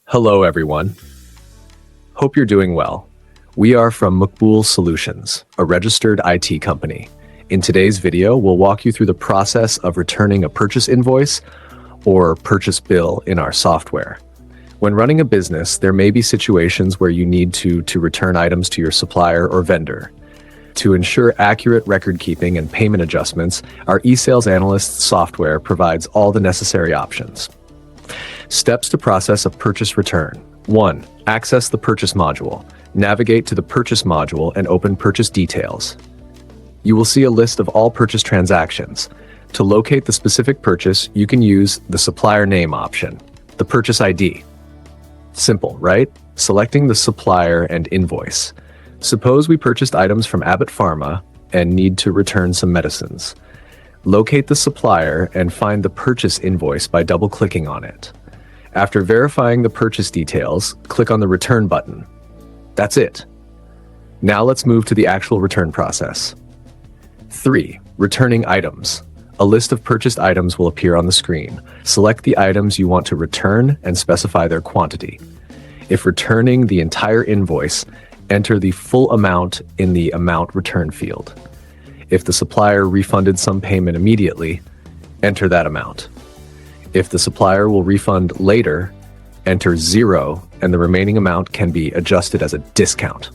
Hello everyone. Hope you're doing well. We are from 𝐘𝐿 Solutions, a registered IT company. In today's video, we'll walk you through the process of returning a purchase invoice or purchase bill in our software. When running a business, there may be situations where you need to return items to your supplier or vendor. To ensure accurate record keeping and payment adjustments, our eSalesAnalyst software provides all the necessary options. Steps to process a purchase return. 1. Access the purchase module. Navigate to the purchase module and open purchase details. You will see a list of all purchase transactions. To locate the specific purchase, you can use the supplier name option, the purchase ID. Simple, right? Selecting the supplier and invoice. Suppose we purchased items from Abbott Pharma and need to return some medicines. Locate the supplier and find the purchase invoice by double-clicking on it. After verifying the purchase details, click on the return button. That's it. Now let's move to the actual return process. 3. Returning items. A list of purchased items will appear on the screen. Select the items you want to return and specify their quantity. If returning the entire invoice, enter the full amount in the amount return field. If the supplier refunded some payment immediately, enter that amount. If the supplier will refund later, enter 0 and the remaining amount can be adjusted as a discount.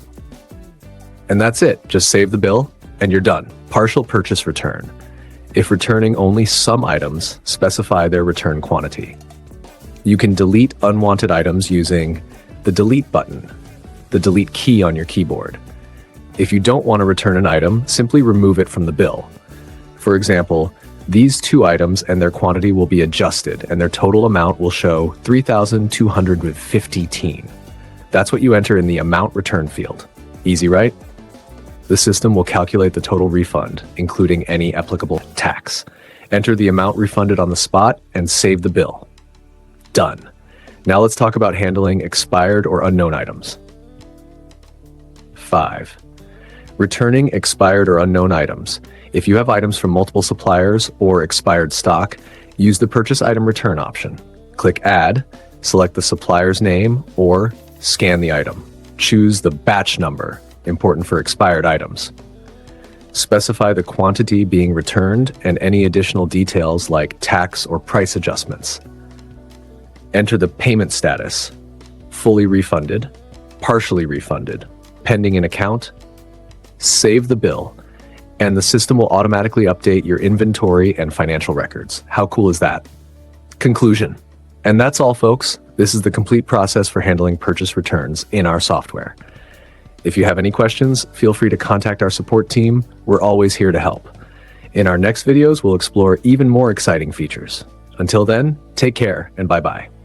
And that's it. Just save the bill and you're done. Partial purchase return. If returning only some items, specify their return quantity. You can delete unwanted items using the delete button, the delete key on your keyboard. If you don't want to return an item, simply remove it from the bill. For example, these 2 items and their quantity will be adjusted and their total amount will show 3,250 teen. That's what you enter in the amount return field. Easy, right? The system will calculate the total refund, including any applicable tax. Enter the amount refunded on the spot and save the bill. Done. Now let's talk about handling expired or unknown items. 5. Returning expired or unknown items. If you have items from multiple suppliers or expired stock, use the purchase item return option. Click Add, select the supplier's name, or scan the item. Choose the batch number, important for expired items. Specify the quantity being returned and any additional details like tax or price adjustments. Enter the payment status, fully refunded, partially refunded, pending in account. Save the bill, and the system will automatically update your inventory and financial records. How cool is that? Conclusion. And that's all, folks. This is the complete process for handling purchase returns in our software. If you have any questions, feel free to contact our support team. We're always here to help. In our next videos, we'll explore even more exciting features. Until then, take care and bye-bye.